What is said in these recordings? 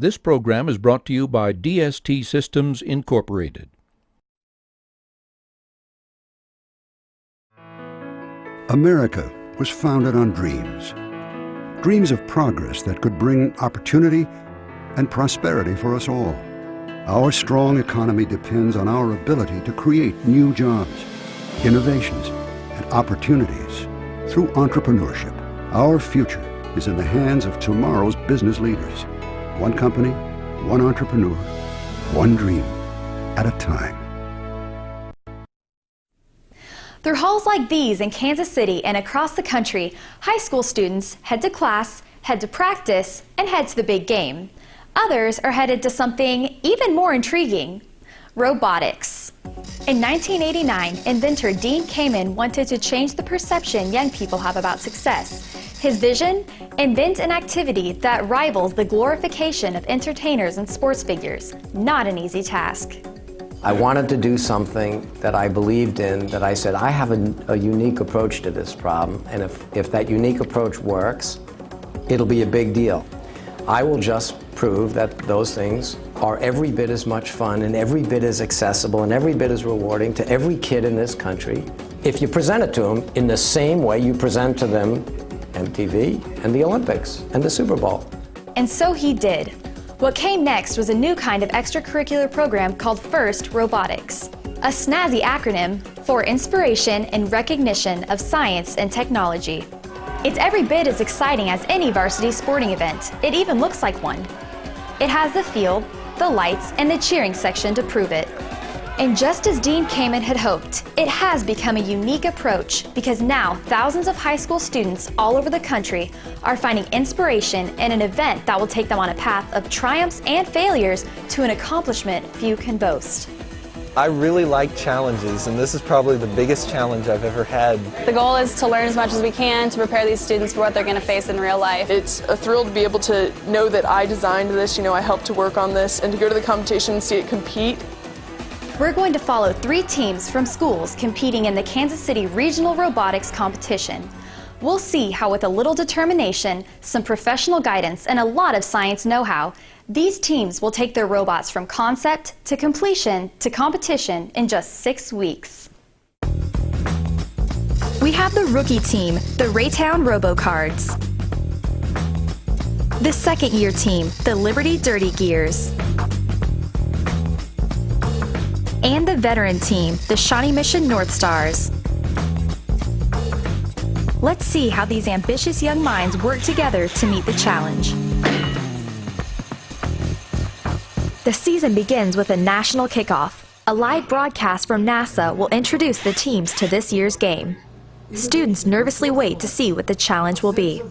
This program is brought to you by DST Systems Incorporated. America was founded on dreams. Dreams of progress that could bring opportunity and prosperity for us all. Our strong economy depends on our ability to create new jobs, innovations, and opportunities through entrepreneurship. Our future is in the hands of tomorrow's business leaders. One company, one entrepreneur, one dream at a time. Through halls like these in Kansas City and across the country, high school students head to class, head to practice, and head to the big game. Others are headed to something even more intriguing: robotics. In 1989, inventor Dean Kamen wanted to change the perception young people have about success. His vision? Invent an activity that rivals the glorification of entertainers and sports figures. Not an easy task. I wanted to do something that I believed in, that I said, I have a unique approach to this problem, and if that unique approach works, it'll be a big deal. I will just prove that those things are every bit as much fun and every bit as accessible and every bit as rewarding to every kid in this country if you present it to them in the same way you present to them MTV and the Olympics and the Super Bowl. And so he did. What came next was a new kind of extracurricular program called FIRST Robotics, a snazzy acronym for Inspiration and Recognition of Science and Technology. It's every bit as exciting as any varsity sporting event. It even looks like one. It has the field, the lights, and the cheering section to prove it. And just as Dean Kamen had hoped, it has become a unique approach because now thousands of high school students all over the country are finding inspiration in an event that will take them on a path of triumphs and failures to an accomplishment few can boast. I really like challenges, and this is probably the biggest challenge I've ever had. The goal is to learn as much as we can to prepare these students for what they're going to face in real life. It's a thrill to be able to know that I designed this, I helped to work on this, and to go to the competition and see it compete. We're going to follow 3 teams from schools competing in the Kansas City Regional Robotics Competition. We'll see how with a little determination, some professional guidance, and a lot of science know-how, these teams will take their robots from concept to completion to competition in just 6 weeks. We have the rookie team, the Raytown RoboCards. The second-year team, the Liberty Dirty Gears. And the veteran team, the Shawnee Mission North Stars. Let's see how these ambitious young minds work together to meet the challenge. The season begins with a national kickoff. A live broadcast from NASA will introduce the teams to this year's game. Students nervously wait to see what the challenge will be.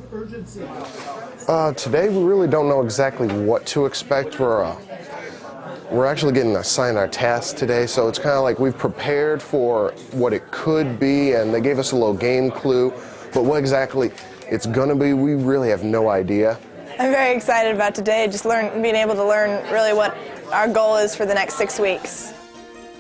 Today we really don't know exactly what to expect. We're actually getting assigned our tasks today, so it's kind of like we've prepared for what it could be, and they gave us a little game clue, but what exactly it's gonna be, we really have no idea. I'm very excited about today, just being able to learn really what our goal is for the next 6 weeks.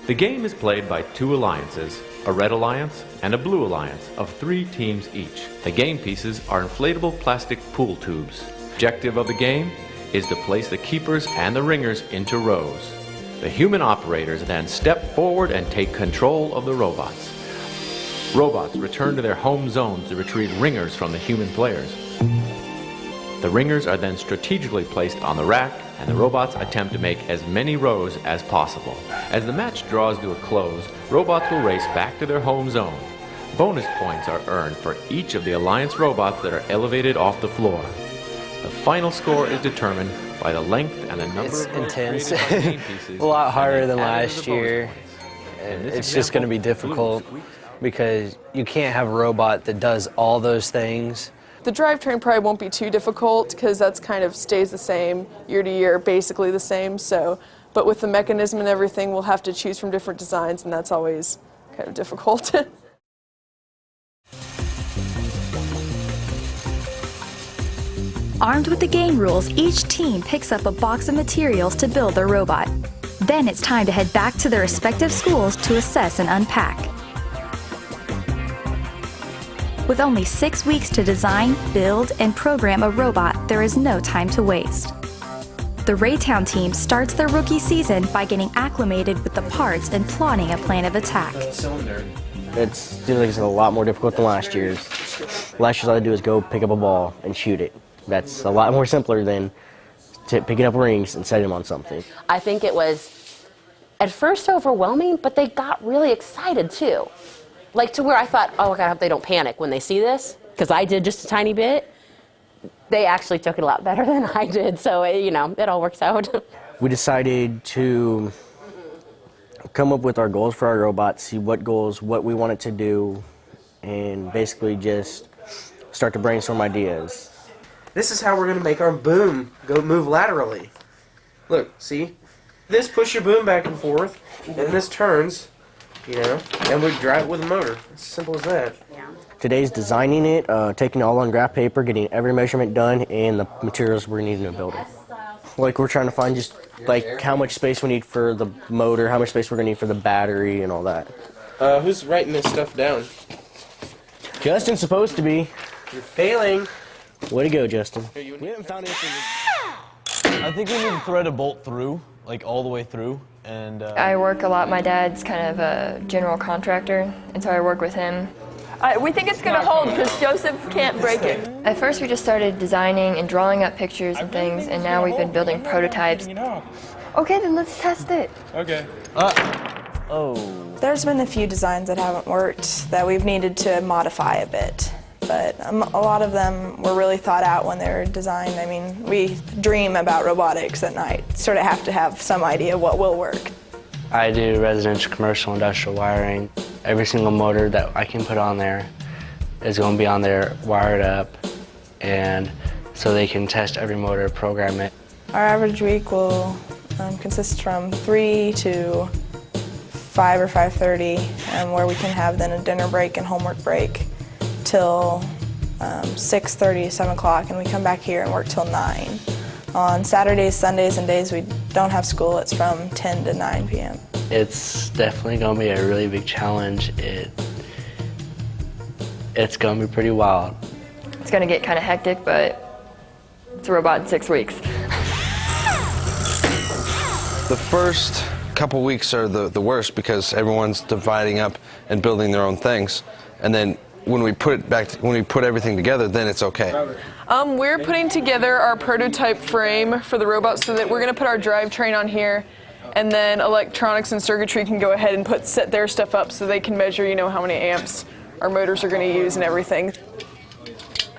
The game is played by 2 alliances, a red alliance and a blue alliance of 3 teams each. The game pieces are inflatable plastic pool tubes. Objective of the game is to place the keepers and the ringers into rows. The human operators then step forward and take control of the robots. Robots return to their home zones to retrieve ringers from the human players. The ringers are then strategically placed on the rack, and the robots attempt to make as many rows as possible. As the match draws to a close, robots will race back to their home zone. Bonus points are earned for each of the Alliance robots that are elevated off the floor. The final score is determined by the length and the number of intense. game pieces. A lot harder than last the bonus year. points. It's just going to be difficult because you can't have a robot that does all those things. The drivetrain probably won't be too difficult because that's kind of stays the same year to year, basically the same. But with the mechanism and everything, we'll have to choose from different designs, and that's always kind of difficult. Armed with the game rules, each team picks up a box of materials to build their robot. Then it's time to head back to their respective schools to assess and unpack. With only 6 weeks to design, build, and program a robot, there is no time to waste. The Raytown team starts their rookie season by getting acclimated with the parts and plotting a plan of attack. It seems like it's a lot more difficult than last year's. Last year's all I do is go pick up a ball and shoot it. That's a lot more simpler than picking up rings and setting them on something. I think it was at first overwhelming, but they got really excited too. Like to where I thought, oh God, I hope they don't panic when they see this, because I did just a tiny bit. They actually took it a lot better than I did, so it all works out. We decided to come up with our goals for our robot, see what we want it to do, and basically just start to brainstorm ideas. This is how we're going to make our boom move laterally. Look, see? This push your boom back and forth, and this turns, and we drive it with a motor. It's as simple as that. Today's designing it, taking it all on graph paper, getting every measurement done, and the materials we're needing to build it. Like we're trying to find just like how much space we need for the motor, how much space we're going to need for the battery, and all that. Who's writing this stuff down? Justin's supposed to be. You're failing. Way to go, Justin. We haven't found anything. I think we need to thread a bolt through, like all the way through. And I work a lot. My dad's kind of a general contractor, and so I work with him. We think it's going to hold because Joseph can't break it. At first we just started designing and drawing up pictures and things, and now we've been building prototypes. Okay, then let's test it. Okay. There's been a few designs that haven't worked that we've needed to modify a bit. But a lot of them were really thought out when they were designed. I mean, we dream about robotics at night. Sort of have to have some idea what will work. I do residential, commercial, industrial wiring. Every single motor that I can put on there is going to be on there wired up, and so they can test every motor, program it. Our average week will consist from 3 to 5 or 5:30, where we can have then a dinner break and homework break till 6:30, 7 o'clock, and we come back here and work till 9. On Saturdays, Sundays, and days we don't have school, it's from 10 to 9 p.m. It's definitely going to be a really big challenge. It's going to be pretty wild. It's going to get kind of hectic, but it's a robot in 6 weeks. The first couple weeks are the worst because everyone's dividing up and building their own things, and then when we put everything together, then it's okay. We're putting together our prototype frame for the robot so that we're going to put our drivetrain on here, and then electronics and circuitry can go ahead and set their stuff up so they can measure, how many amps our motors are going to use and everything.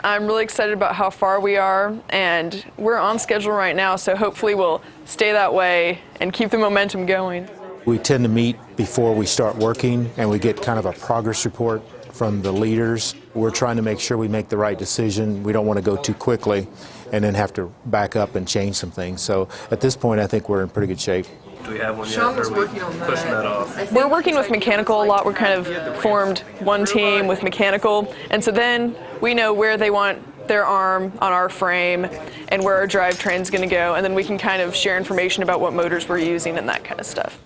I'm really excited about how far we are, and we're on schedule right now, so hopefully we'll stay that way and keep the momentum going. We tend to meet before we start working, and we get kind of a progress report from the leaders. We're trying to make sure we make the right decision. We don't want to go too quickly and then have to back up and change some things. So at this point, I think we're in pretty good shape. Do we have one yet? Sean was or are we working on that. pushing that off? We're working with mechanical a lot. We're kind of formed one team with mechanical, and so then we know where they want their arm on our frame and where our drivetrain's going to go, and then we can kind of share information about what motors we're using and that kind of stuff.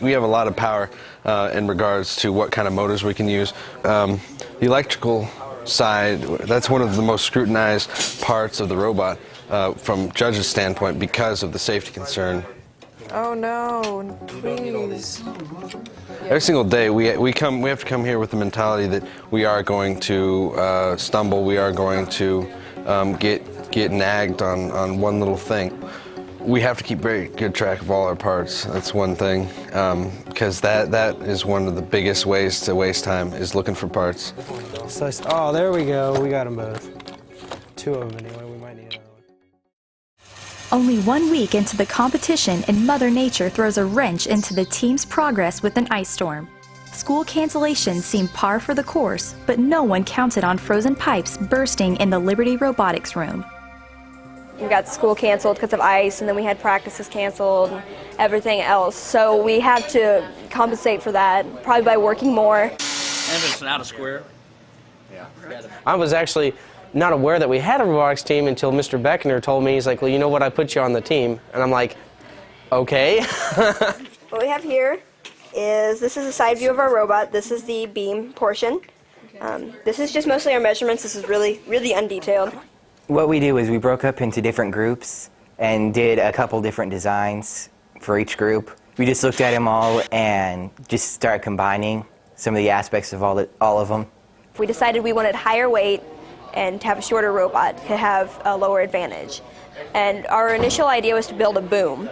We have a lot of power in regards to what kind of motors we can use. The electrical side, that's one of the most scrutinized parts of the robot from judges' standpoint because of the safety concern. Oh no, please. Every single day we have to come here with the mentality that we are going to stumble, we are going to get nagged on one little thing. We have to keep very good track of all our parts. That's one thing, because that is one of the biggest ways to waste time, is looking for parts. Oh, there we go. We got them both. 2 of them anyway. We might need another one. Only 1 week into the competition, and Mother Nature throws a wrench into the team's progress with an ice storm. School cancellations seemed par for the course, but no one counted on frozen pipes bursting in the Liberty Robotics room. We got school canceled because of ice, and then we had practices canceled and everything else. So we have to compensate for that, probably by working more. And if it's not a square? Yeah. I was actually not aware that we had a robotics team until Mr. Beckner told me, he's like, well, you know what, I put you on the team. And I'm like, okay. What we have here is, this is a side view of our robot. This is the beam portion. This is just mostly our measurements. This is really, really undetailed. What we do is we broke up into different groups, and did a couple different designs for each group. We just looked at them all and just started combining some of the aspects of all of them. We decided we wanted higher weight and to have a shorter robot to have a lower advantage. And our initial idea was to build a boom.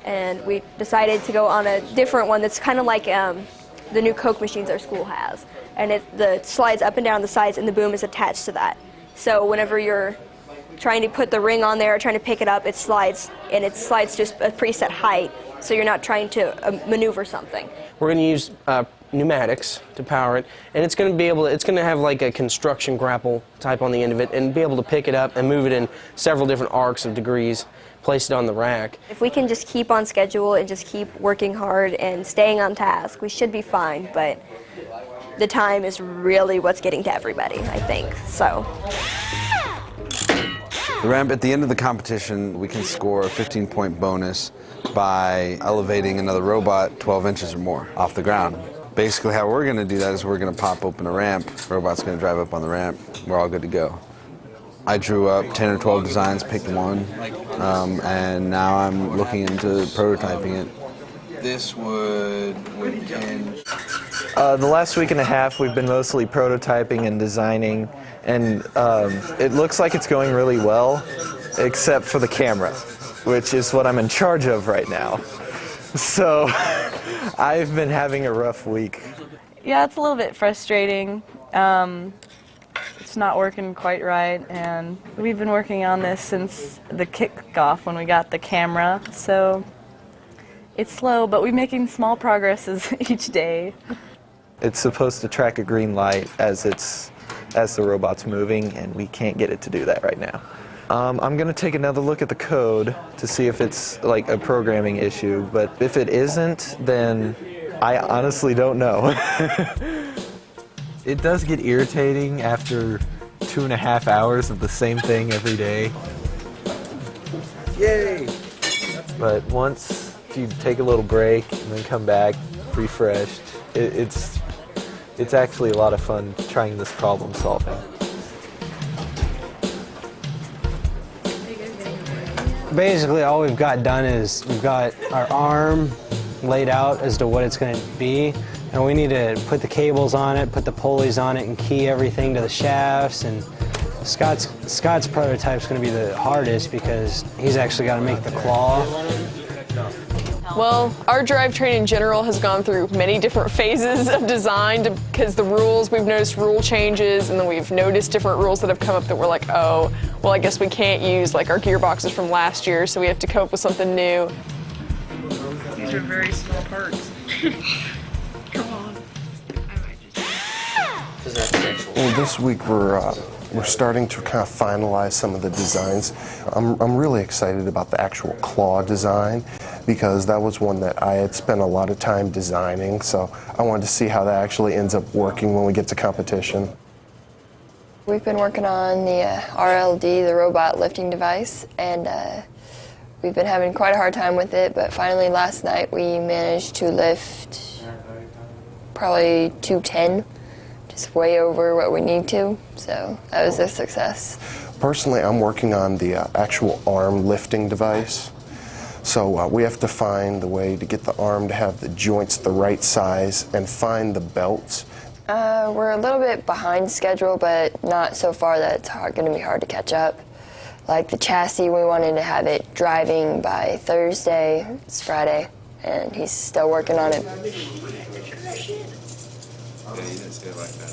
And we decided to go on a different one that's kind of like the new Coke machines our school has. And the slides up and down the sides and the boom is attached to that. So whenever you're trying to put the ring on there or trying to pick it up, it slides, and it slides just a preset height, so you're not trying to maneuver something. We're going to use pneumatics to power it, and it's going to have like a construction grapple type on the end of it, and be able to pick it up and move it in several different arcs of degrees, place it on the rack. If we can just keep on schedule and just keep working hard and staying on task, we should be fine, but the time is really what's getting to everybody, I think, so. The ramp, at the end of the competition, we can score a 15-point bonus by elevating another robot 12 inches or more off the ground. Basically how we're going to do that is we're going to pop open a ramp, the robot's going to drive up on the ramp, we're all good to go. I drew up 10 or 12 designs, picked one, and now I'm looking into prototyping it. This would end. The last week and a half we've been mostly prototyping and designing, and it looks like it's going really well, except for the camera, which is what I'm in charge of right now. So I've been having a rough week. Yeah, it's a little bit frustrating. It's not working quite right, and we've been working on this since the kickoff when we got the camera, so it's slow, but we're making small progresses each day. It's supposed to track a green light as the robot's moving, and we can't get it to do that right now. I'm going to take another look at the code to see if it's like a programming issue, but if it isn't, then I honestly don't know. It does get irritating after 2.5 hours of the same thing every day. Yay! But once you take a little break and then come back refreshed, it's actually a lot of fun trying this problem solving. Basically all we've got done is we've got our arm laid out as to what it's going to be, and we need to put the cables on it, put the pulleys on it, and key everything to the shafts. And Scott's prototype's going to be the hardest because he's actually got to make the claw. Well, our drivetrain in general has gone through many different phases of design because the rules, we've noticed rule changes, and then we've noticed different rules that have come up that we're like, oh, well, I guess we can't use like our gearboxes from last year, so we have to come up with something new. These are very small parts. Come on. Well, this week we're starting to kind of finalize some of the designs. I'm really excited about the actual claw design because that was one that I had spent a lot of time designing, so I wanted to see how that actually ends up working when we get to competition. We've been working on the RLD, the robot lifting device, and we've been having quite a hard time with it, but finally last night we managed to lift probably 210, just way over what we need to, so that was a success. Personally, I'm working on the actual arm lifting device. So we have to find the way to get the arm to have the joints the right size and find the belts. We're a little bit behind schedule, but not so far that it's going to be hard to catch up. Like the chassis, we wanted to have it driving by Thursday. It's Friday, and he's still working on it.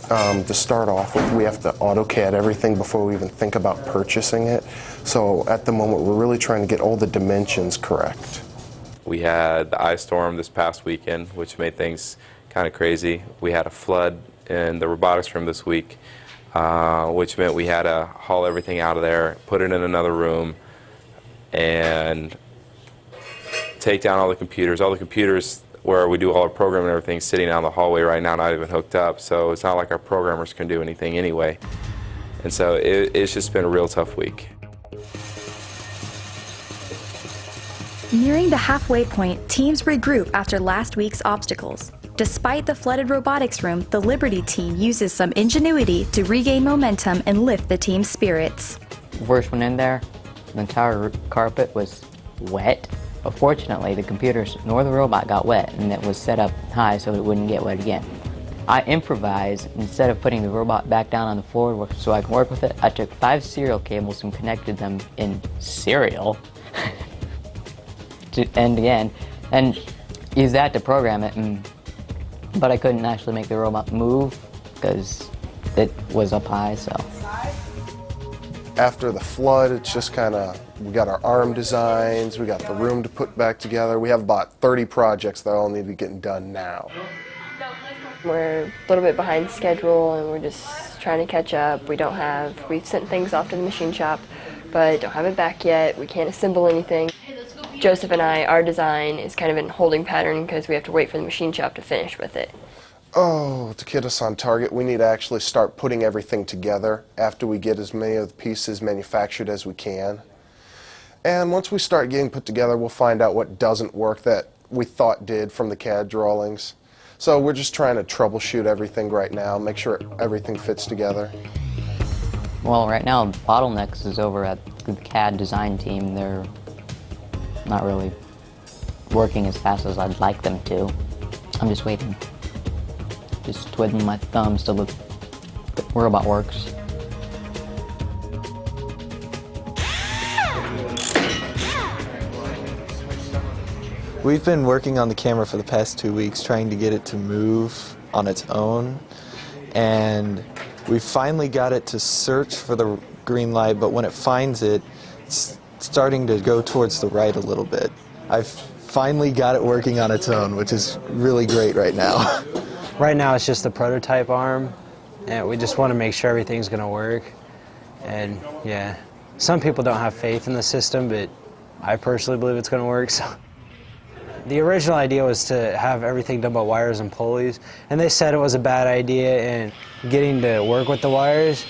To start off with, we have to AutoCAD everything before we even think about purchasing it. So at the moment, we're really trying to get all the dimensions correct. We had the ice storm this past weekend, which made things kind of crazy. We had a flood in the robotics room this week, which meant we had to haul everything out of there, put it in another room, and take down all the computers. All the computers where we do all our programming and everything sitting down the hallway right now, not even hooked up, so it's not like our programmers can do anything anyway. And so it's just been a real tough week. Nearing the halfway point, teams regroup after last week's obstacles. Despite the flooded robotics room, the Liberty team uses some ingenuity to regain momentum and lift the team's spirits. Worst one in there, The entire carpet was wet. But fortunately, the computers nor the robot got wet, and it was set up high so it wouldn't get wet again. I improvised. Instead of putting the robot back down on the floor so I can work with it, I took 5 serial cables and connected them in serial to end again, and used that to program it. But I couldn't actually make the robot move because it was up high, so. After the flood, it's just kind of, we got our arm designs, we got the room to put back together. We have about 30 projects that all need to be getting done now. We're a little bit behind schedule and we're just trying to catch up. We've sent things off to the machine shop, but don't have it back yet. We can't assemble anything. Joseph and I, our design is kind of in holding pattern because we have to wait for the machine shop to finish with it. Oh, to get us on target, we need to actually start putting everything together after we get as many of the pieces manufactured as we can. And once we start getting put together, we'll find out what doesn't work that we thought did from the CAD drawings. So we're just trying to troubleshoot everything right now, make sure everything fits together. Well, right now, bottlenecks is over at the CAD design team. They're not really working as fast as I'd like them to. I'm just waiting. Just twiddling my thumbs till the robot works. We've been working on the camera for the past 2 weeks, trying to get it to move on its own, and we finally got it to search for the green light, but when it finds it, it's starting to go towards the right a little bit. I've finally got it working on its own, which is really great right now. Right now it's just the prototype arm, and we just want to make sure everything's going to work. And yeah, some people don't have faith in the system, but I personally believe it's going to work. So. The original idea was to have everything done by wires and pulleys, and they said it was a bad idea, and getting to work with the wires,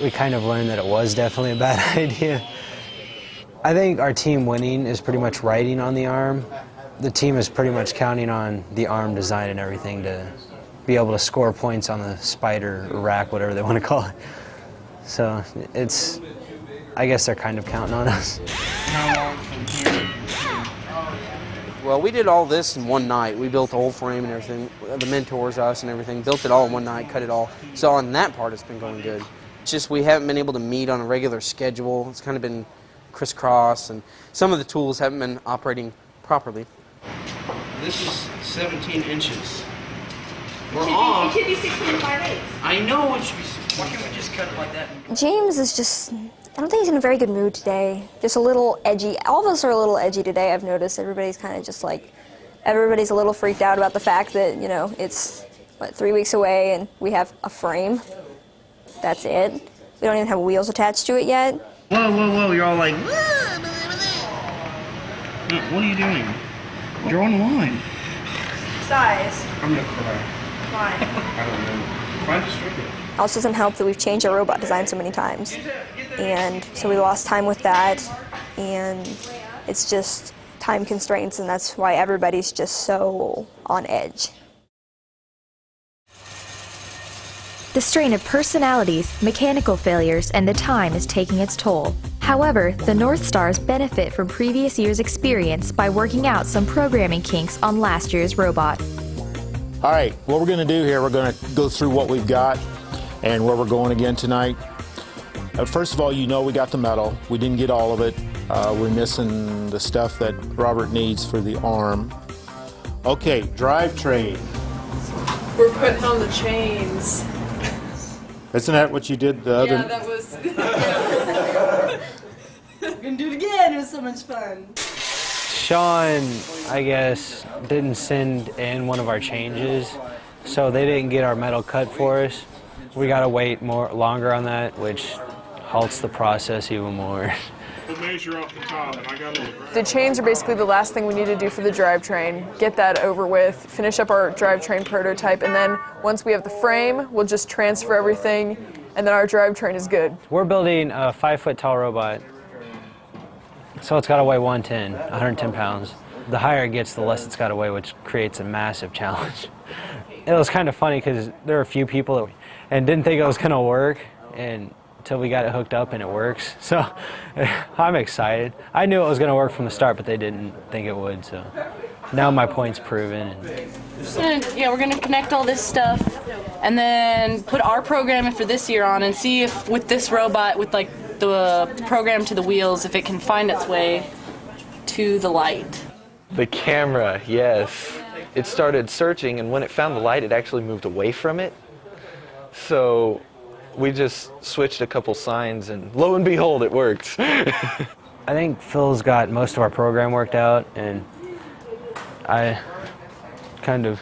we kind of learned that it was definitely a bad idea. I think our team winning is pretty much writing on the arm. The team is pretty much counting on the arm design and everything to be able to score points on the spider or rack, whatever they want to call it. So it's, I guess they're kind of counting on us. How long from here? Well, we did all this in one night. We built the whole frame and everything. The mentors, us and everything, built it all in one night, cut it all. So on that part, it's been going good. It's just we haven't been able to meet on a regular schedule. It's kind of been crisscross, and some of the tools haven't been operating properly. This is 17 inches. We're off. It should be 16.5/8. I know it should be 16. Why can't we just cut it like that? James is just, I don't think he's in a very good mood today. Just a little edgy. All of us are a little edgy today, I've noticed. Everybody's kind of just like, everybody's a little freaked out about the fact that, you know, it's, 3 weeks away and we have a frame. That's it. We don't even have wheels attached to it yet. Whoa, whoa, whoa, you're all like, what are you doing? You're on the line. Size. I'm gonna cry. Why? I don't know. Find a stripper. Also doesn't help that we've changed our robot design so many times. And so we lost time with that, and it's just time constraints, and that's why everybody's just so on edge. The strain of personalities, mechanical failures, and the time is taking its toll. However, the North Stars benefit from previous year's experience by working out some programming kinks on last year's robot. All right, what we're going to do here, we're going to go through what we've got and where we're going again tonight. First of all, you know we got the metal. We didn't get all of it. We're missing the stuff that Robert needs for the arm. Okay, drivetrain. We're putting on the chains. Isn't that what you did the other? Yeah, that was. We're gonna do it again. It was so much fun. Sean, I guess, didn't send in one of our changes, so they didn't get our metal cut for us. We gotta wait longer on that, which halts the process even more. We'll measure off the top, and I got a little. The chains are basically the last thing we need to do for the drivetrain. Get that over with, finish up our drivetrain prototype, and then once we have the frame, we'll just transfer everything, and then our drivetrain is good. We're building a 5-foot tall robot, so it's gotta weigh 110 pounds. The higher it gets, the less it's gotta weigh, which creates a massive challenge. It was kind of funny because there were a few people that didn't think it was gonna work, and until we got it hooked up and it works. So I'm excited. I knew it was going to work from the start, but they didn't think it would. So now my point's proven. We're gonna connect all this stuff and then put our programming for this year on and see if with this robot, with like the program to the wheels, if it can find its way to the light. The camera, yes. It started searching, and when it found the light, it actually moved away from it. So we just switched a couple signs, and lo and behold, it worked. I think Phil's got most of our program worked out, and I kind of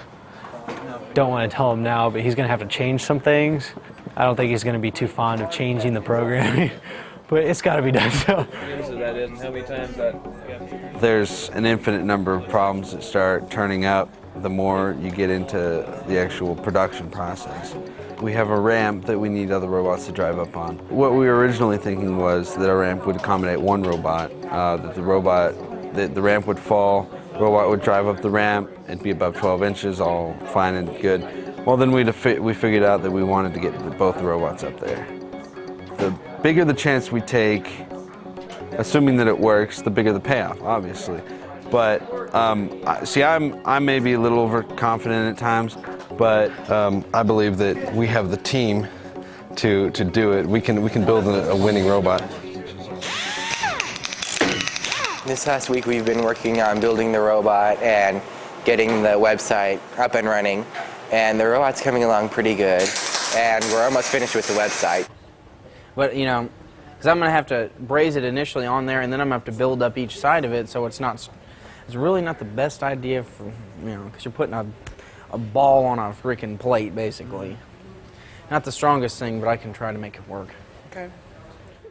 don't want to tell him now, but he's going to have to change some things. I don't think he's going to be too fond of changing the programming, but it's got to be done. So. There's an infinite number of problems that start turning up the more you get into the actual production process. We have a ramp that we need other robots to drive up on. What we were originally thinking was that our ramp would accommodate one robot, that the ramp would fall, the robot would drive up the ramp, it'd be above 12 inches, all fine and good. Well, then we figured out that we wanted to get both the robots up there. The bigger the chance we take, assuming that it works, the bigger the payoff, obviously. But see, I may be a little overconfident at times, but I believe that we have the team to do it. We can build a winning robot. This last week we've been working on building the robot and getting the website up and running, and the robot's coming along pretty good, and we're almost finished with the website. But you know, because I'm gonna have to braze it initially on there, and then I'm gonna have to build up each side of it, so it's really not the best idea for, you know, because you're putting a ball on a freaking plate, basically. Not the strongest thing, but I can try to make it work. Okay.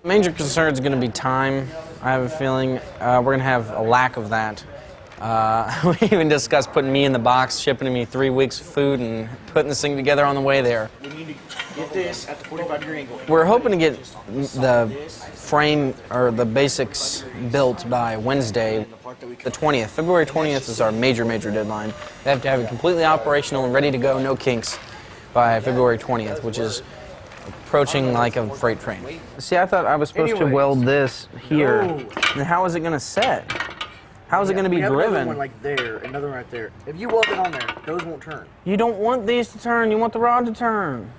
Major concern is going to be time. I have a feeling we're going to have a lack of that. We even discussed putting me in the box, shipping me 3 weeks of food, and putting this thing together on the way there. We need to get this at the 45-degree angle. We're hoping to get the frame or the basics built by Wednesday, the 20th. February 20th is our major deadline. We have to have it completely operational and ready to go, no kinks, by February 20th, which is approaching like a freight train. See, I thought I was supposed to weld this here. No. And how is it going to set? How is it going to be driven? Another one like there, another one right there. If you weld it on there, those won't turn. You don't want these to turn. You want the rod to turn.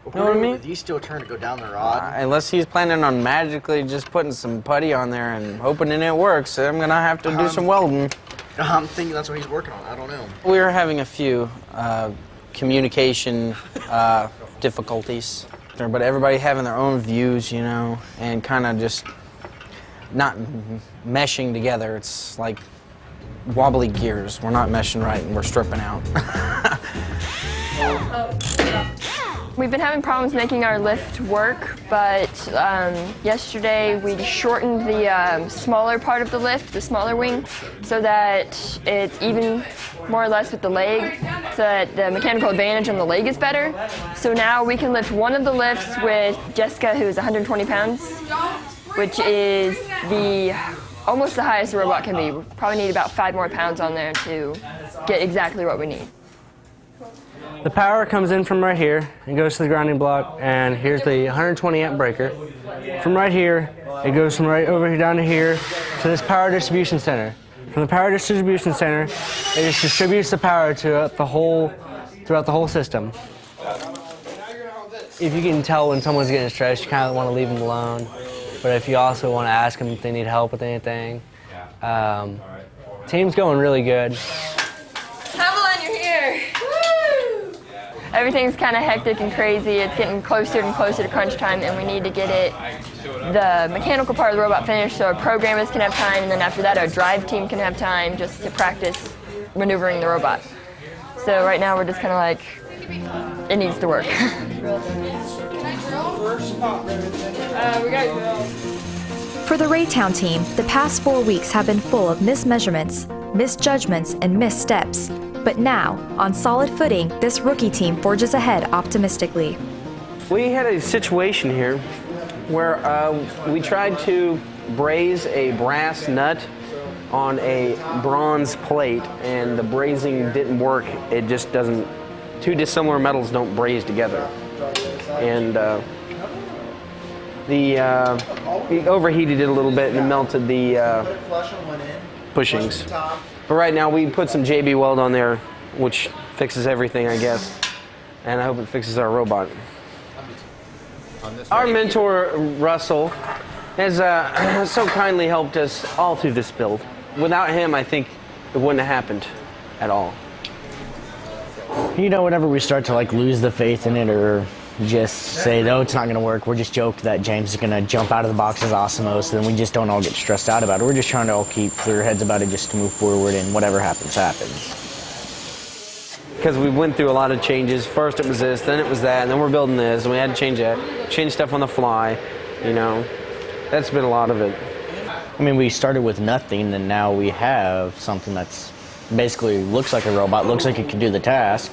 Well, You know what I mean? These still turn to go down the rod. Unless he's planning on magically just putting some putty on there and hoping it works, I'm going to have to do some welding. I'm thinking that's what he's working on. I don't know. We were having a few communication difficulties, but everybody having their own views, you know, and kind of just not meshing together. It's like wobbly gears. We're not meshing right, and we're stripping out. We've been having problems making our lift work, but yesterday we shortened the smaller part of the lift, the smaller wing, so that it's even more or less with the leg, so that the mechanical advantage on the leg is better. So now we can lift one of the lifts with Jessica, who is 120 pounds, which is almost the highest the robot can be. We probably need about 5 more pounds on there to get exactly what we need. The power comes in from right here and goes to the grounding block, and here's the 120 amp breaker. From right here, it goes from right over here down to here to this power distribution center. From the power distribution center, it just distributes the power throughout the whole system. If you can tell when someone's getting stressed, you kind of want to leave them alone. But if you also want to ask them if they need help with anything. Team's going really good. Hamelin, you're here! Woo! Everything's kind of hectic and crazy. It's getting closer and closer to crunch time, and we need to get the mechanical part of the robot finished so our programmers can have time, and then after that our drive team can have time just to practice maneuvering the robot. So right now we're just kind of like, it needs to work. For the Raytown team, the past 4 weeks have been full of mismeasurements, misjudgments, and missteps. But now, on solid footing, this rookie team forges ahead optimistically. We had a situation here where we tried to braze a brass nut on a bronze plate, and the brazing didn't work. It just doesn't, 2 dissimilar metals don't braze together. And he overheated it a little bit and it melted the bushings. But right now we put some JB Weld on there, which fixes everything, I guess. And I hope it fixes our robot. Our mentor, Russell, has so kindly helped us all through this build. Without him, I think it wouldn't have happened at all. You know, whenever we start to like lose the faith in it or just say, no, it's not going to work, we're just joked that James is going to jump out of the box as Osmo, so then we just don't all get stressed out about it. We're just trying to all keep clear heads about it just to move forward, and whatever happens, happens. Because we went through a lot of changes. First it was this, then it was that, and then we're building this, and we had to change that, change stuff on the fly, you know. That's been a lot of it. I mean, we started with nothing, and now we have something that's basically looks like a robot, looks like it can do the task.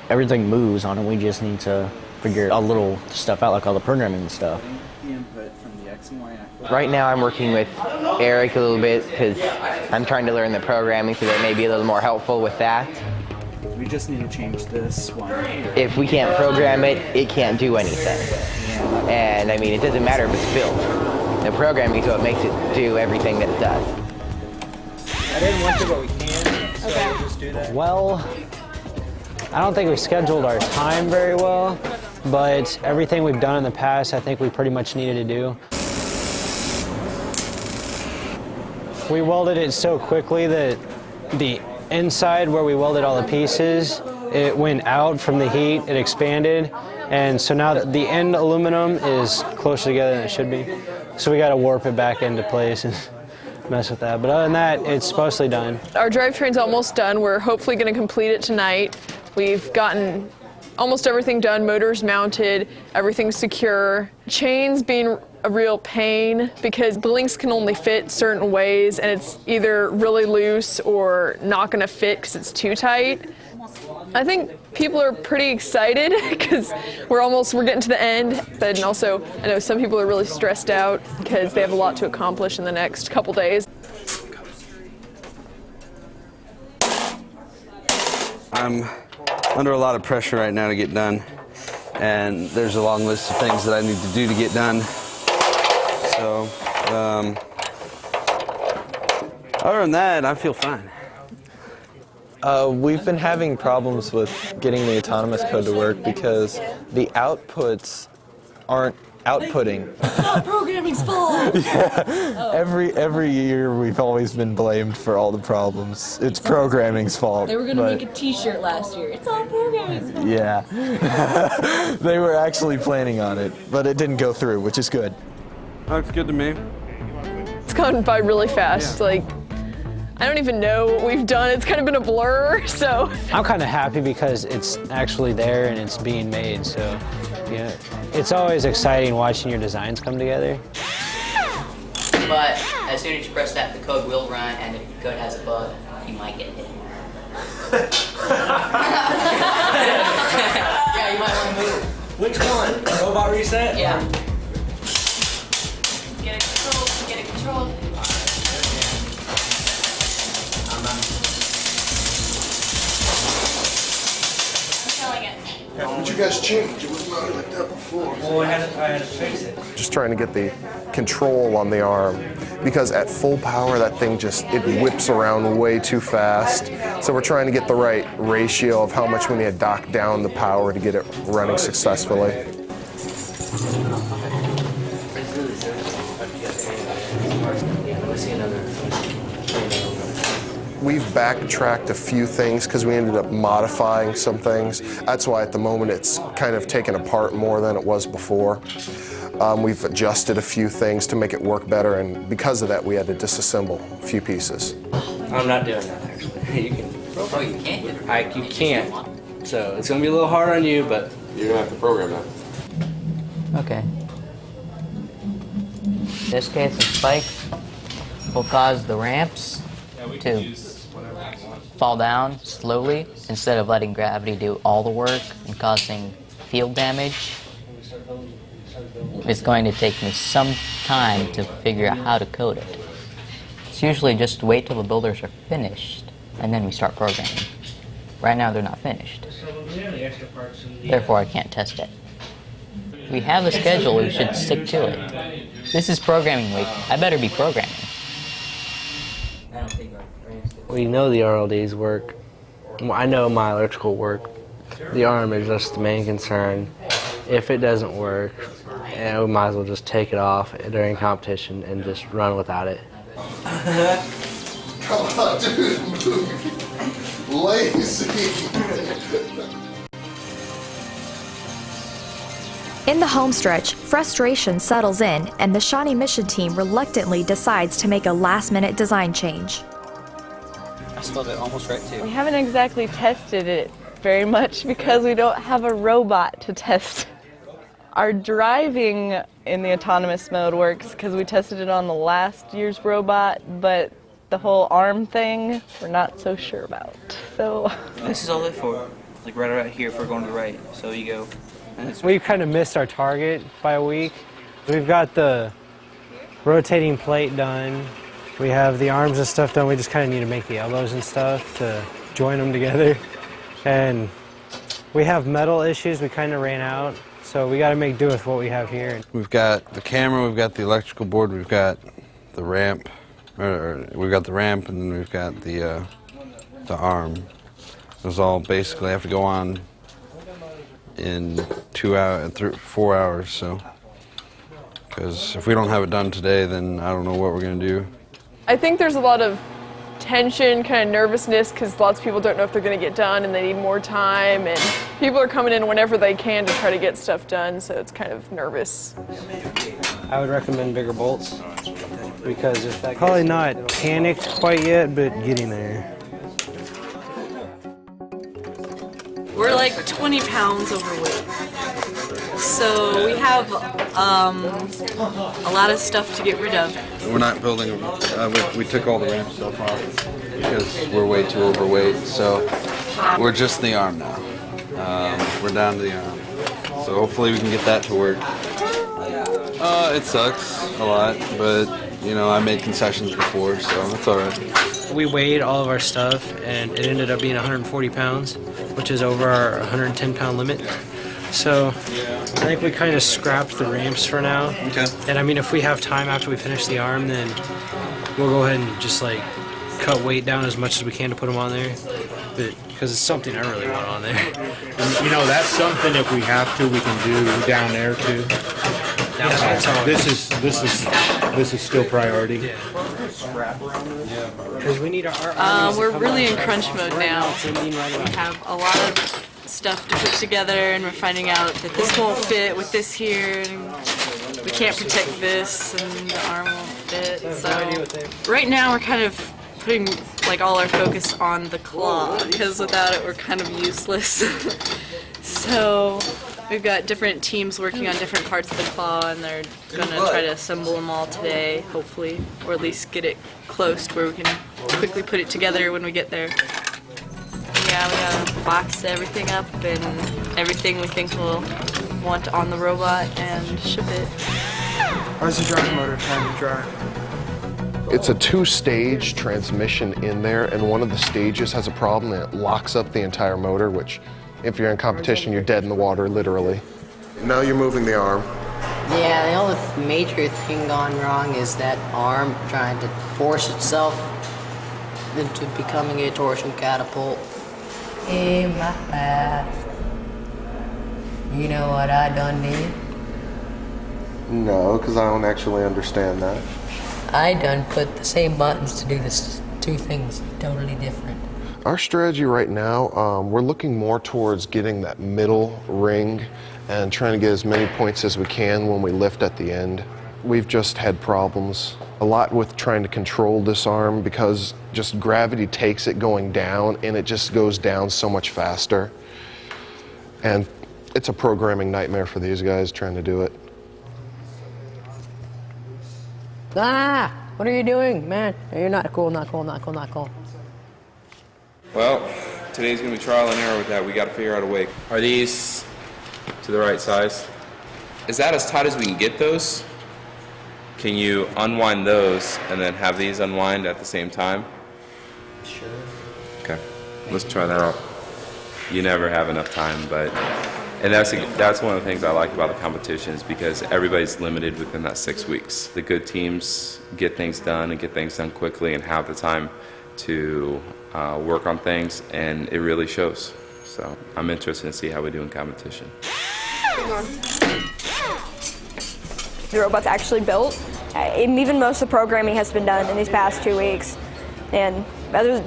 Everything moves on it. We just need to figure a little stuff out, like all the programming and stuff. Right now I'm working with Eric a little bit because I'm trying to learn the programming so that may be a little more helpful with that. We just need to change this one. If we can't program it, it can't do anything. And I mean, it doesn't matter if it's built. The programming is what makes it do everything that it does. I didn't want to, but we can, so we'll just do that. Well, I don't think we scheduled our time very well, but everything we've done in the past, I think we pretty much needed to do. We welded it so quickly that the inside where we welded all the pieces, it went out from the heat, it expanded, and so now the end aluminum is closer together than it should be. So we got to warp it back into place and mess with that. But other than that, it's mostly done. Our drivetrain's almost done. We're hopefully going to complete it tonight. We've gotten almost everything done, motors mounted, everything's secure. Chains being a real pain because the links can only fit certain ways and it's either really loose or not going to fit because it's too tight. I think people are pretty excited because we're getting to the end, but also I know some people are really stressed out because they have a lot to accomplish in the next couple days. I'm under a lot of pressure right now to get done, and there's a long list of things that I need to do to get done. So, other than that, I feel fine. We've been having problems with getting the autonomous code to work because the outputs aren't outputting. It's not programming's fault. Yeah. Every year we've always been blamed for all the problems. It's programming's fault. They were gonna make a T-shirt last year. It's all programming's fault. Yeah. They were actually planning on it, but it didn't go through, which is good. Looks good to me. It's gone by really fast. Like, I don't even know what we've done. It's kind of been a blur, so. I'm kind of happy because it's actually there and it's being made, so yeah. It's always exciting watching your designs come together. But as soon as you press that, the code will run, and if the code has a bug, you might get hit. Yeah, you might want to move. Which one? Robot reset? Yeah. Get it controlled, get it controlled. But you guys changed. It was not like that before. Well, I had to fix it. Just trying to get the control on the arm because at full power that thing it whips around way too fast. So we're trying to get the right ratio of how much we need to dock down the power to get it running successfully. We've backtracked a few things because we ended up modifying some things. That's why at the moment it's kind of taken apart more than it was before. We've adjusted a few things to make it work better, and because of that we had to disassemble a few pieces. I'm not doing that, actually. You can. Oh, you can't? You can't. So it's going to be a little hard on you, but you're going to have to program that. Okay. In this case, the spike will cause the ramps to fall down slowly instead of letting gravity do all the work and causing field damage. It's going to take me some time to figure out how to code it. It's usually just wait till the builders are finished and then we start programming. Right now they're not finished. Therefore I can't test it. We have a schedule, we should stick to it. This is programming week. I better be programming. We know the RLDs work. I know my electrical work. The arm is just the main concern. If it doesn't work, we might as well just take it off during competition and just run without it. Come on, dude, move. Lazy. In the home stretch, frustration settles in, and the Shawnee mission team reluctantly decides to make a last-minute design change. I spelled it almost right, too. We haven't exactly tested it very much because we don't have a robot to test. Our driving in the autonomous mode works because we tested it on the last year's robot, but the whole arm thing, we're not so sure about. So this is all it for, like right here if we're going to the right. So you go. We've kind of missed our target by a week. We've got the rotating plate done. We have the arms and stuff done. We just kind of need to make the elbows and stuff to join them together. And we have metal issues. We kind of ran out. So we got to make do with what we have here. We've got the camera, we've got the electrical board, we've got the ramp, we've got the ramp, and then we've got the arm. Those all basically have to go on in 4 hours. So, because if we don't have it done today, then I don't know what we're going to do. I think there's a lot of tension, kind of nervousness, because lots of people don't know if they're going to get done and they need more time, and people are coming in whenever they can to try to get stuff done, so it's kind of nervous. I would recommend bigger bolts because if that probably not panicked quite yet, but getting there. We're like 20 pounds overweight. So we have a lot of stuff to get rid of. We're not building, we took all the ramp stuff off because we're way too overweight, so we're just the arm now. We're down to the arm. So hopefully we can get that to work. It sucks a lot, but you know, I made concessions before, so it's all right. We weighed all of our stuff and it ended up being 140 pounds, which is over our 110-pound limit. So I think we kind of scrapped the ramps for now. Okay. And I mean, if we have time after we finish the arm, then we'll go ahead and just like cut weight down as much as we can to put them on there. But because it's something I really want on there. And, you know, that's something if we have to, we can do down there too. This is still priority. Because we need our we're really in crunch mode now. We have a lot of stuff to put together, and we're finding out that this won't fit with this here, and we can't protect this, and the arm won't fit. So right now we're kind of putting like all our focus on the claw, because without it we're kind of useless. So we've got different teams working on different parts of the claw, and they're gonna try to assemble them all today, hopefully, or at least get it close to where we can quickly put it together when we get there. Yeah, we gotta box everything up and everything we think we'll want on the robot and ship it. How's the drive motor time to dry? It's a two-stage transmission in there, and one of the stages has a problem and it locks up the entire motor, which if you're in competition, you're dead in the water, literally. Now you're moving the arm. Yeah, the only major thing gone wrong is that arm trying to force itself into becoming a torsion catapult. Hey, my bad. You know what I done did? No, because I don't actually understand that. I done put the same buttons to do this two things totally different. Our strategy right now, we're looking more towards getting that middle ring and trying to get as many points as we can when we lift at the end. We've just had problems a lot with trying to control this arm because just gravity takes it going down and it just goes down so much faster. And it's a programming nightmare for these guys trying to do it. Ah! What are you doing, man? You're not cool, not cool, not cool, not cool. Well, today's going to be trial and error with that. We got to figure out a way. Are these to the right size? Is that as tight as we can get those? Can you unwind those and then have these unwind at the same time? Sure. Okay, let's try that out. You never have enough time, but And that's one of the things I like about the competition is because everybody's limited within that 6 weeks. The good teams get things done and get things done quickly and have the time to work on things, and it really shows. So I'm interested to see how we do in competition. The robot's actually built. Even most of the programming has been done in these past 2 weeks. And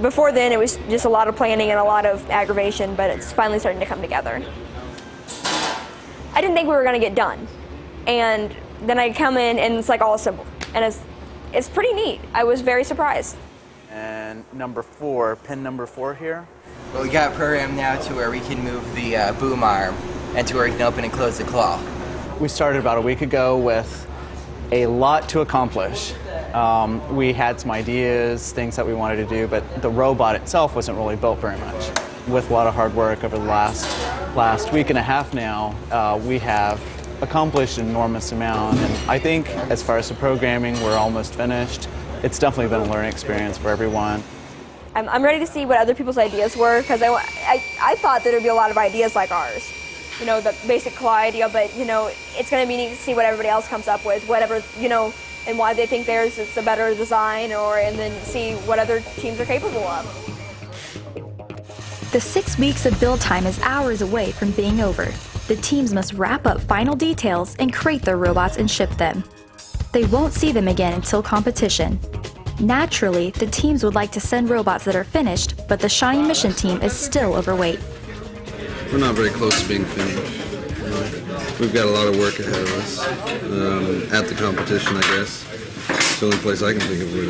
before then, it was just a lot of planning and a lot of aggravation, but it's finally starting to come together. I didn't think we were going to get done. And then I come in and it's like all assembled. And it's pretty neat. I was very surprised. And number 4, pin number 4 here. Well, we got it programmed now to where we can move the boom arm and to where we can open and close the claw. We started about a week ago with a lot to accomplish. We had some ideas, things that we wanted to do, but the robot itself wasn't really built very much. With a lot of hard work over the last week and a half now, we have accomplished an enormous amount. And I think as far as the programming, we're almost finished. It's definitely been a learning experience for everyone. I'm ready to see what other people's ideas were, because I thought that there'd be a lot of ideas like ours. You know, the basic claw idea, but, you know, it's going to be neat to see what everybody else comes up with, whatever, you know, and why they think theirs is a better design, and then see what other teams are capable of. The 6 weeks of build time is hours away from being over. The teams must wrap up final details and crate their robots and ship them. They won't see them again until competition. Naturally, the teams would like to send robots that are finished, but the Shiny Mission team is still overweight. We're not very close to being finished. We've got a lot of work ahead of us at the competition, I guess. It's the only place I can think of where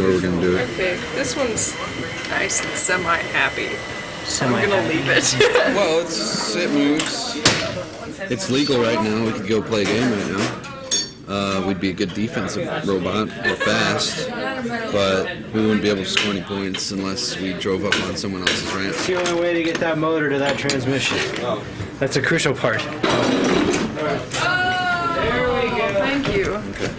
we're going to do it. Okay, this one's nice and semi-happy. So I'm going to leave it. Well, it moves. It's legal right now. We could go play a game right now. We'd be a good defensive robot. We're fast, but we wouldn't be able to score any points unless we drove up on someone else's ramp. It's the only way to get that motor to that transmission. That's a crucial part. There we go. Thank you. Okay.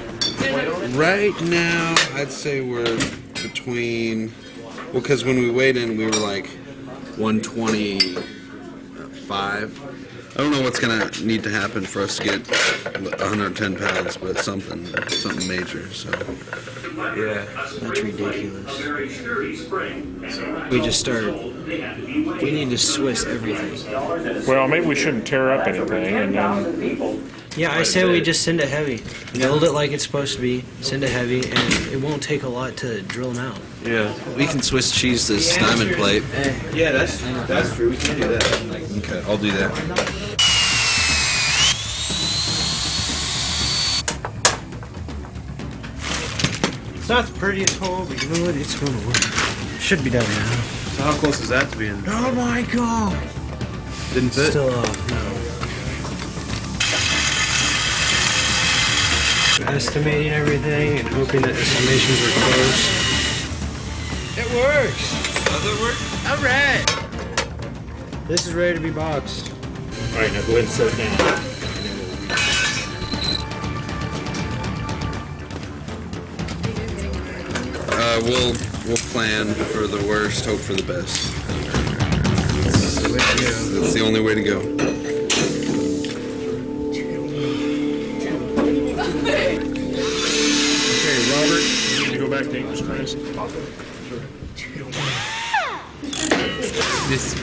Right now, I'd say we're between, well, because when we weighed in, we were like 125. I don't know what's going to need to happen for us to get 110 pounds, but something major, so. Yeah. That's ridiculous. We just started. We need to Swiss everything. Well, maybe we shouldn't tear up anything and then... Yeah, I say we just send it heavy. Build it like it's supposed to be, send it heavy, and it won't take a lot to drill them out. Yeah. We can Swiss cheese this diamond plate. Yeah, that's true. We can do that. Okay, I'll do that. It's not the prettiest hole, but you know what? It's going to work. Should be done now. So how close is that to being? Oh my god! Didn't fit? Still off, no. Estimating everything and hoping that the summations are close. It works! Does it work? Alright! This is ready to be boxed. Alright, now go ahead and set it down. We'll plan for the worst, hope for the best. That's the only way to go. Okay, Robert, you need to go back to English class. This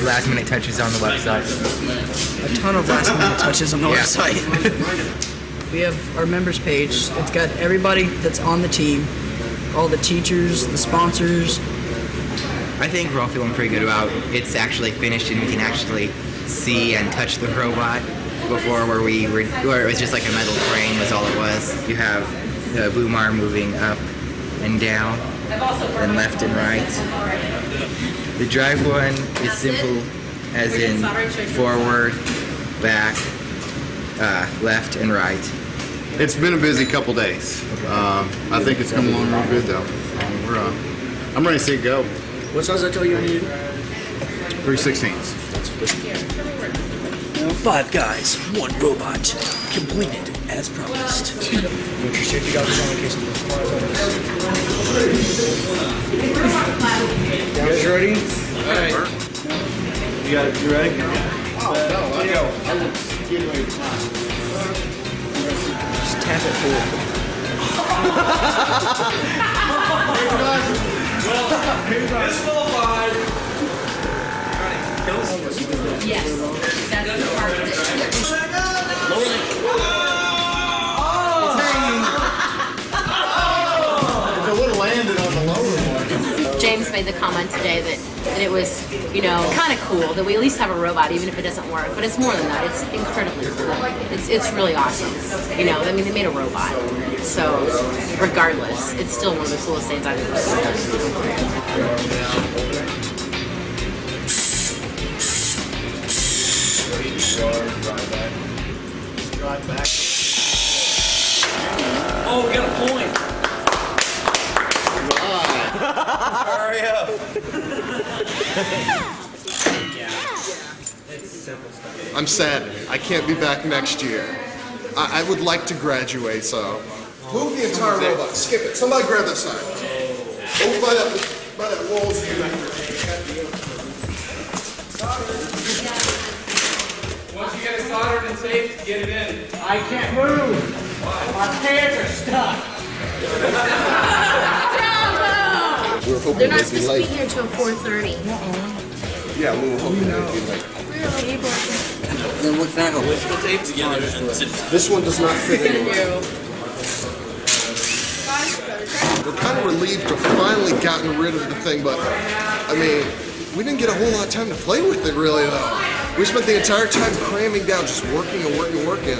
last minute touches on the website. A ton of last minute touches on the Yeah. website. We have our members page. It's got everybody that's on the team, all the teachers, the sponsors. I think we're all feeling pretty good about it's actually finished and we can actually see and touch the robot. Before where it was just like a metal frame was all it was. You have the boom arm moving up and down and left and right. The drive one is simple as in forward, back, left and right. It's been a busy couple days. I think it's come along real good though. I'm ready to see it go. What size I tell you I needed? 3/16. 5 guys, 1 robot. Completed as promised. Put your safety goggles on in case of the flies on us. You guys ready? Alright. You ready? Just tap it forward. Disqualified. Yes, that's the part of it. If it would have landed on the lower one. James made the comment today that it was, you know, kind of cool that we at least have a robot, even if it doesn't work. But it's more than that. It's incredibly cool. It's really awesome. You know, I mean, they made a robot. So, regardless, it's still one of the coolest things I've ever seen. Oh, we got a point. Hurry up. I'm sad. I can't be back next year. I would like to graduate, so. Move the entire robot. Skip it. Somebody grab that side. Over by that wall. Once you get it soldered and safe, get it in. I can't move. My pants are stuck. We were hoping They're not they'd be supposed to be late. here till 4:30. Yeah, we were hoping they'd be late. Then what's that one? We'll tape together. This one does not fit anywhere. We're kind of relieved to have finally gotten rid of the thing, but I mean, we didn't get a whole lot of time to play with it really though. We spent the entire time cramming down, just working and working and working.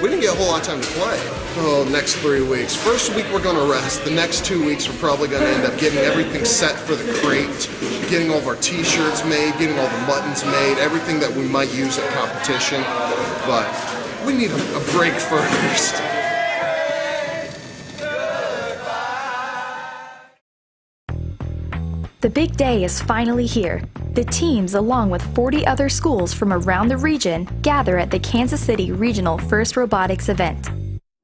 We didn't get a whole lot of time to play. Oh, next 3 weeks. First week we're gonna rest. The next 2 weeks we're probably gonna end up getting everything set for the crate, getting all of our t-shirts made, getting all the buttons made, everything that we might use at competition. But we need a break first. The big day is finally here. The teams, along with 40 other schools from around the region, gather at the Kansas City Regional First Robotics event.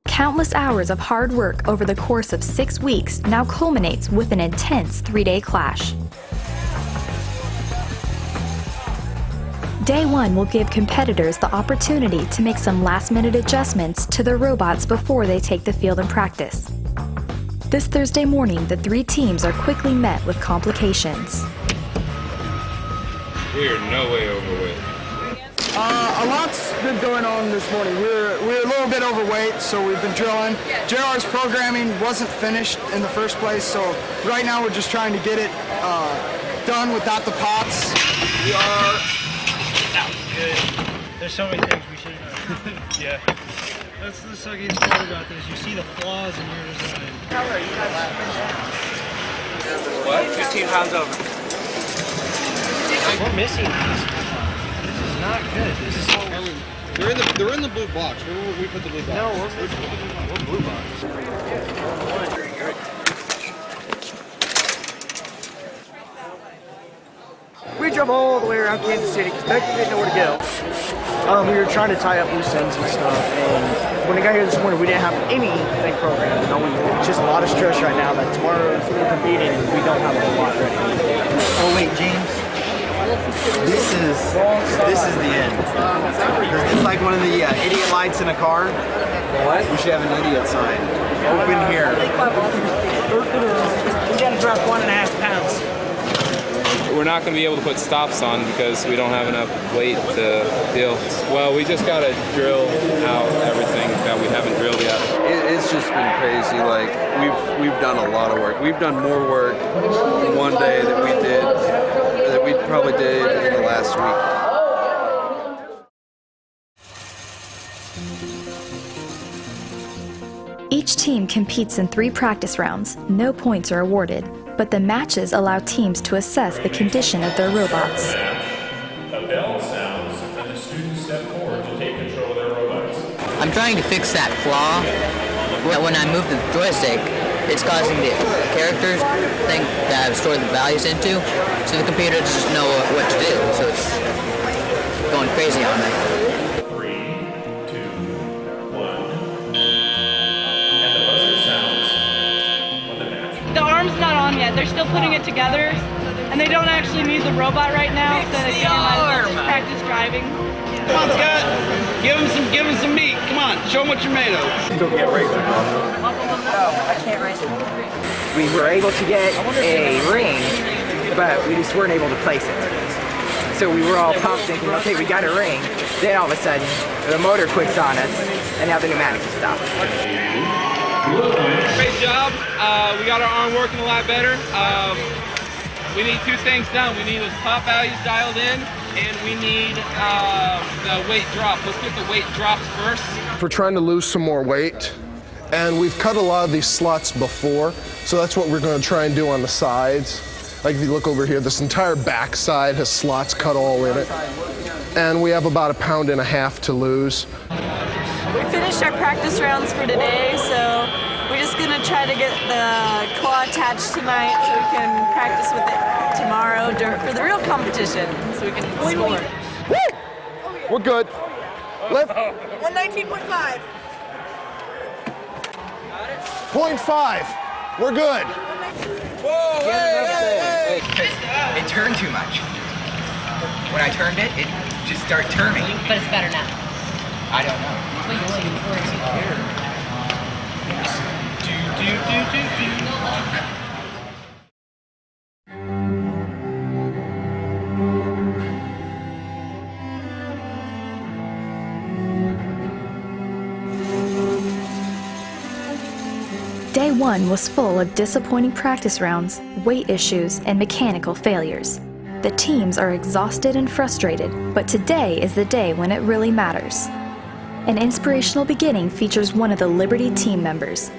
Countless hours of hard work over the course of 6 weeks now culminates with an intense 3-day clash. Day 1 will give competitors the opportunity to make some last-minute adjustments to their robots before they take the field in practice. This Thursday morning, the 3 teams are quickly met with complications. We are no way overweight. A lot's been going on this morning. We're a little bit overweight, so we've been drilling. JR's programming wasn't finished in the first place, so right now we're just trying to get it done without the pots. We are out. Good. There's so many things we should have done. Yeah. That's the suckiest part about this. You see the flaws in your design. What? 15 pounds over. We're missing these. This is not good. This is so. They're in the blue box. Where will we put the blue box? No, we're blue box. We drove all the way around Kansas City because Becky didn't know where to go. We were trying to tie up loose ends and stuff, and when I got here this morning, we didn't have anything programmed. It's just a lot of stress right now that tomorrow if we're competing, we don't have a whole lot ready. Oh wait, James. This is the end. It's like one of the idiot lights in a car. What? We should have an idiot sign. Open here. We gotta drop 1.5 pounds. We're not going to be able to put stops on because we don't have enough weight to deal. Well, we just got to drill out everything that we haven't drilled yet. It's just been crazy. Like we've done a lot of work. We've done more work in one day that we probably did in the last week. Each team competes in 3 practice rounds. No points are awarded, but the matches allow teams to assess the condition of their robots. A bell sounds and the students step forward to take control of their robots. I'm trying to fix that flaw where when I move the joystick, it's causing the characters thing that I've stored the values into, so the computer doesn't know what to do, so it's going crazy on me. 3, 2, 1. And the buzzer sounds when the match. The arm's not on yet. They're still putting it together, and they don't actually need the robot right now, so they can just practice driving. Come on, Scott. Give him some meat. Come on, show him what you're made of. Still can't race it. I can't race it. We were able to get a ring, but we just weren't able to place it. So we were all pumped thinking, okay, we got a ring. Then all of a sudden, the motor quits on us, and now the pneumatics stop. Great job. We got our arm working a lot better. We need two things done. We need those top values dialed in, and we need the weight drop. Let's get the weight drops first. We're trying to lose some more weight, and we've cut a lot of these slots before, so that's what we're going to try and do on the sides. Like if you look over here, this entire back side has slots cut all in it, and we have about 1.5 pounds to lose. We finished our practice rounds for today, so we're just gonna try to get the claw attached tonight so we can practice with it tomorrow for the real competition, so we can score. Woo! We're good. Lift. 119.5. 0.5. We're good. Whoa, hey, It turned too much. When I turned it, it just started turning. But it's better now. I don't know. What are you waiting for? Day 1 was full of disappointing practice rounds, weight issues, and mechanical failures. The teams are exhausted and frustrated, but today is the day when it really matters. An inspirational beginning features one of the Liberty team members.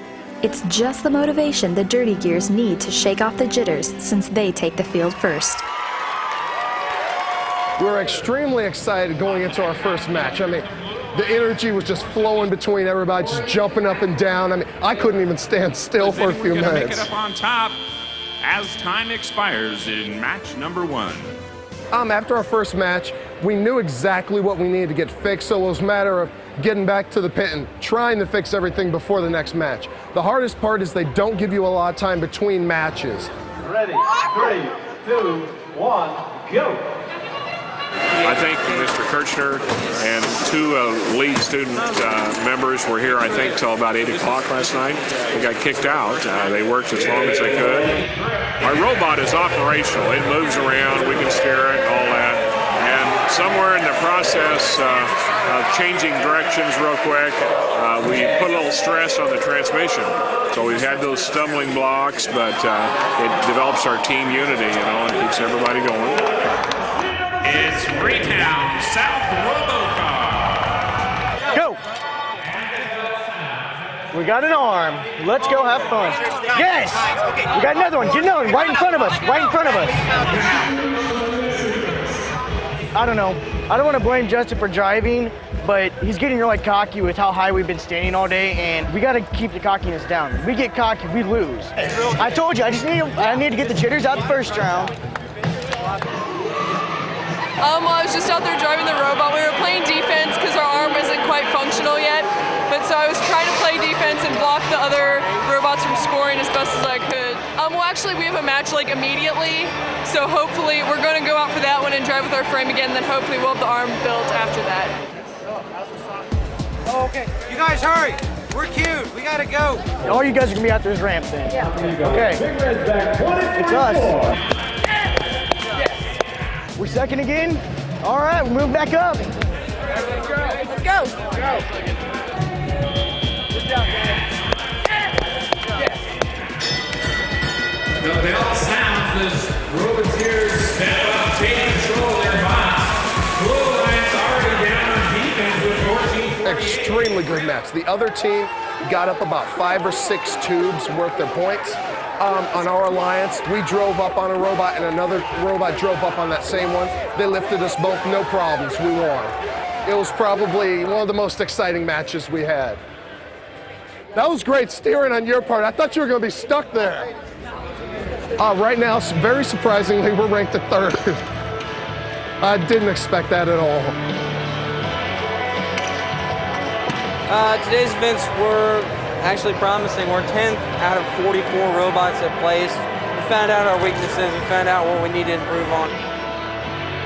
It's just the motivation the Dirty Gears need to shake off the jitters since they take the field first. We're extremely excited going into our first match. I mean, the energy was just flowing between everybody, just jumping up and down. I mean, I couldn't even stand still for a few Gonna make minutes. it up on top as time expires in match number 1. After our first match, we knew exactly what we needed to get fixed, so it was a matter of getting back to the pit and trying to fix everything before the next match. The hardest part is they don't give you a lot of time between matches. Ready, 3, 2, 1, go. I think Mr. Kirchner and 2 lead student members were here, I think, till about 8 o'clock last night. They got kicked out. They worked as long as they could. Our robot is operational. It moves around. We can steer it, all that. And somewhere in the process of changing directions real quick, we put a little stress on the transmission. So we've had those stumbling blocks, but it develops our team unity, and keeps everybody going. It's Raytown South Robocar. Go! We got an arm. Let's go have fun. Yes! We got another one. Get another one right in front of us. Right in front of us. I don't know. I don't want to blame Justin for driving, but he's getting really cocky with how high we've been standing all day, and we got to keep the cockiness down. If we get cocky, we lose. I told you, I need to get the jitters out the first round. Well, I was just out there driving the robot. We were playing defense because our arm isn't quite functional yet. But so I was trying to play defense and block the other robots from scoring as best as I could. Well, actually, we have a match immediately. So hopefully, we're going to go out for that one and drive with our frame again. Then hopefully, we'll have the arm built after that. Oh, okay. You guys hurry. We're queued. We got to go. All you guys are going to be out there as ramp then. Yeah. Okay. It's us. We're second again. All right, we'll move back up. Let's go. The bell sounds as Robotics step up, take control of their box. Blue Lions already down on defense with 14. Extremely good match. The other team got up about 5 or 6 tubes worth their points. On our alliance, we drove up on a robot and another robot drove up on that same one. They lifted us both, no problems, we won. It was probably one of the most exciting matches we had. That was great steering on your part. I thought you were going to be stuck there. Right now, very surprisingly, we're ranked at 3rd. I didn't expect that at all. Today's events were actually promising. We're 10th out of 44 robots that placed. We found out our weaknesses. We found out what we need to improve on.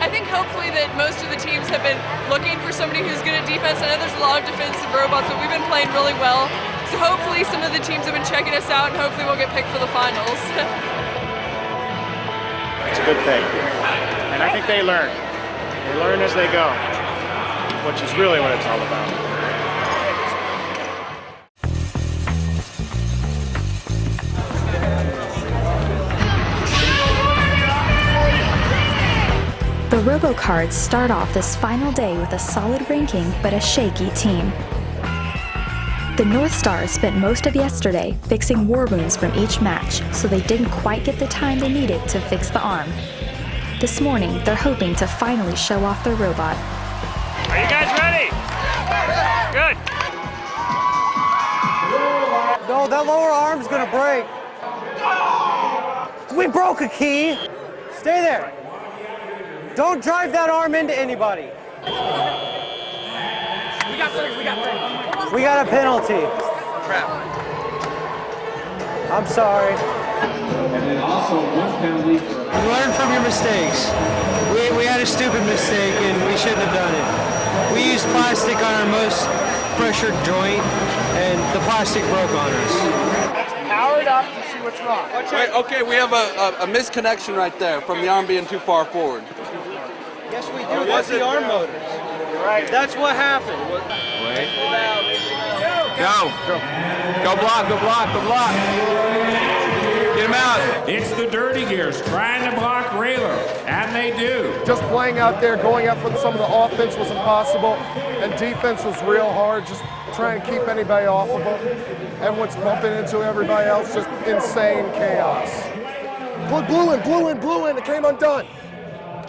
I think hopefully that most of the teams have been looking for somebody who's good at defense. I know there's a lot of defensive robots, but we've been playing really well. So hopefully some of the teams have been checking us out, and hopefully we'll get picked for the finals. It's a good thing. And I think they learn. They learn as they go, which is really what it's all about. The RoboCards start off this final day with a solid ranking but a shaky team. The North Stars spent most of yesterday fixing war wounds from each match, so they didn't quite get the time they needed to fix the arm. This morning, they're hoping to finally show off their robot. Are you guys ready? Good. No, that lower arm's gonna break. We broke a key. Stay there. Don't drive that arm into anybody. We got three. We got a penalty. Crap. I'm sorry. And then also one penalty for... Learn from your mistakes. We had a stupid mistake and we shouldn't have done it. We used plastic on our most pressured joint and the plastic broke on us. Power it up and see what's wrong. Wait, okay, we have a misconnection right there from the arm being too far forward. Yes, we do. That's the arm motors. Right. That's what happened. Wait. Go. Go block, go block, go block. Get him out. It's the Dirty Gears trying to block Rayler, and they do. Just playing out there, going up for some of the offense was impossible, and defense was real hard, just trying to keep anybody off of them. Everyone's bumping into everybody else, just insane chaos. Blew in, it came undone.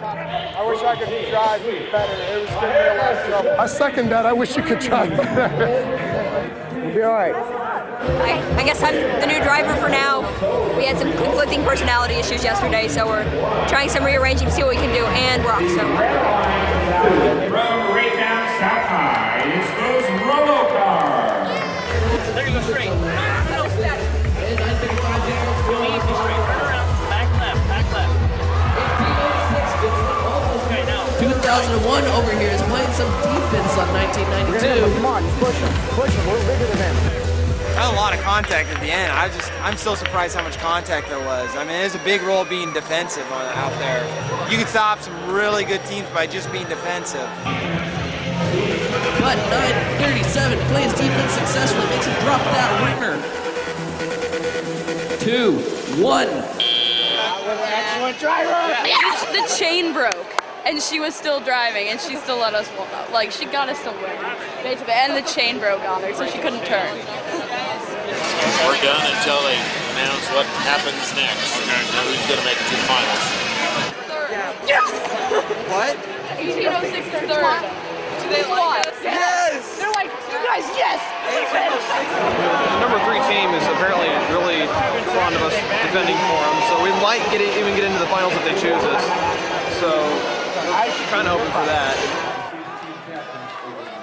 I wish I could drive better. It was giving me a lot of trouble. I second that. I wish you could drive better. We'll be all right. I guess I'm the new driver for now. We had some conflicting personality issues yesterday, so we're trying some rearranging to see what we can do, and we're off. So. From right down South High, it's those RoboCards. There you go, straight. Easy straight. Turn around. Back left. 2001 over here is playing some defense on 1992. Come on, push him. We're bigger than him. I had a lot of contact at the end. I'm still surprised how much contact there was. I mean, there's a big role being defensive out there. You can stop some really good teams by just being defensive. But 937 plays defense successfully, makes him drop that ringer. 2-1. Excellent driver. The chain broke, and she was still driving, and she still let us win. Like, she got us to win, basically. And the chain broke on her, so she couldn't turn. We're done until they announce what happens next. Okay. Now who's going to make it to the finals? Yes! What? 1806 is third. Do they like us? Yes! They're like, you guys, yes! The number 3 team is apparently really fond of us defending for them, so we might even get into the finals if they choose us. So, we're kind of hoping for that.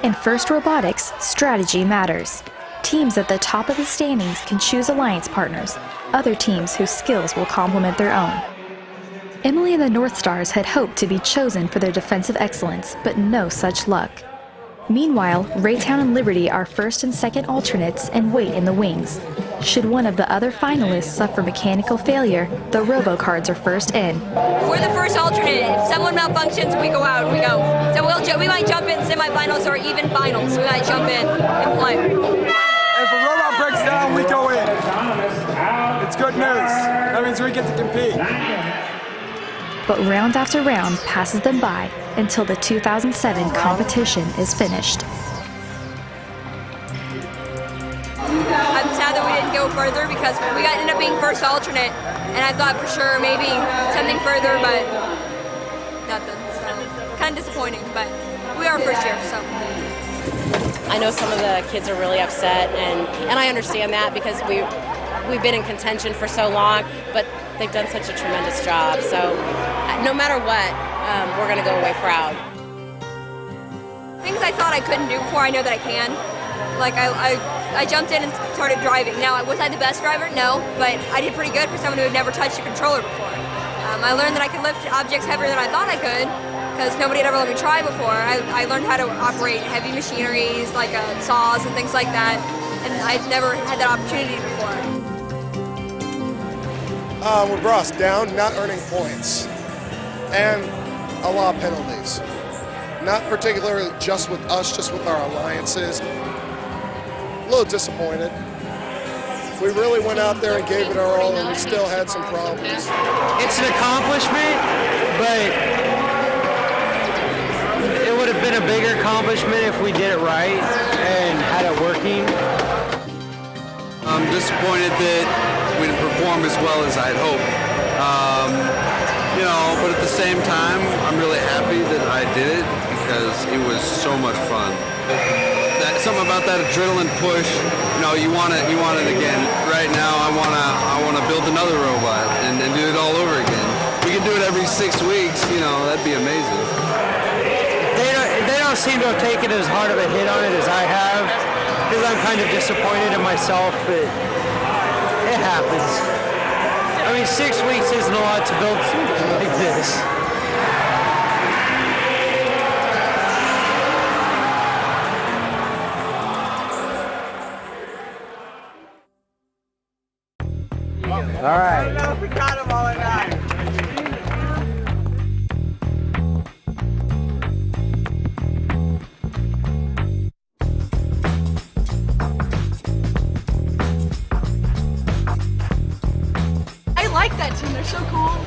In FIRST Robotics, strategy matters. Teams at the top of the standings can choose alliance partners, other teams whose skills will complement their own. Emily and the North Stars had hoped to be chosen for their defensive excellence, but no such luck. Meanwhile, Raytown and Liberty are first and second alternates and wait in the wings. Should one of the other finalists suffer mechanical failure, the RoboCards are first in. We're the first alternate. If someone malfunctions, we go out and we go. So we might jump in semifinals or even finals. We might jump in and play. If a robot breaks down, we go in. It's good news. That means we get to compete. But round after round passes them by until the 2007 competition is finished. I'm sad that we didn't go further because we ended up being first alternate, and I thought for sure maybe something further, but nothing. So, kind of disappointing, but we are first year, so. I know some of the kids are really upset, and I understand that because we've been in contention for so long, but they've done such a tremendous job. So no matter what, we're going to go away proud. Things I thought I couldn't do before, I know that I can. Like I jumped in and started driving. Now, was I the best driver? No, but I did pretty good for someone who had never touched a controller before. I learned that I could lift objects heavier than I thought I could because nobody had ever let me try before. I learned how to operate heavy machineries like saws and things like that, and I'd never had that opportunity before. We brought us down, not earning points, and a lot of penalties. Not particularly just with us, just with our alliances. A little disappointed. We really went out there and gave it our all, and we still had some problems. It's an accomplishment, but it would have been a bigger accomplishment if we did it right and had it working. I'm disappointed that we didn't perform as well as I'd hoped. But at the same time, I'm really happy that I did it because it was so much fun. Something about that adrenaline push, you want it again. Right now, I want to build another robot and do it all over again. We can do it every 6 weeks, that'd be amazing. They don't seem to have taken as hard of a hit on it as I have, because I'm kind of disappointed in myself, but it happens. I mean, 6 weeks isn't a lot to build something like this. All right. I don't know if we got him all or not. I like that team. They're so cool.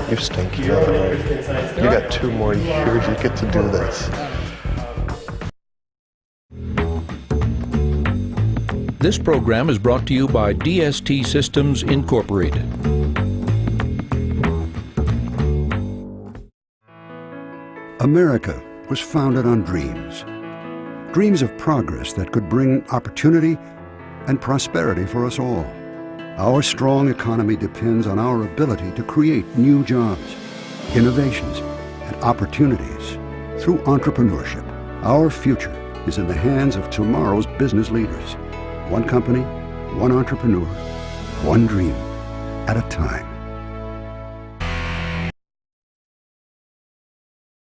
You stinky other. You got 2 more years. You get to do this. This program is brought to you by DST Systems Incorporated. America was founded on dreams. Dreams of progress that could bring opportunity and prosperity for us all. Our strong economy depends on our ability to create new jobs, innovations, and opportunities through entrepreneurship. Our future is in the hands of tomorrow's business leaders. One company, one entrepreneur, one dream at a time.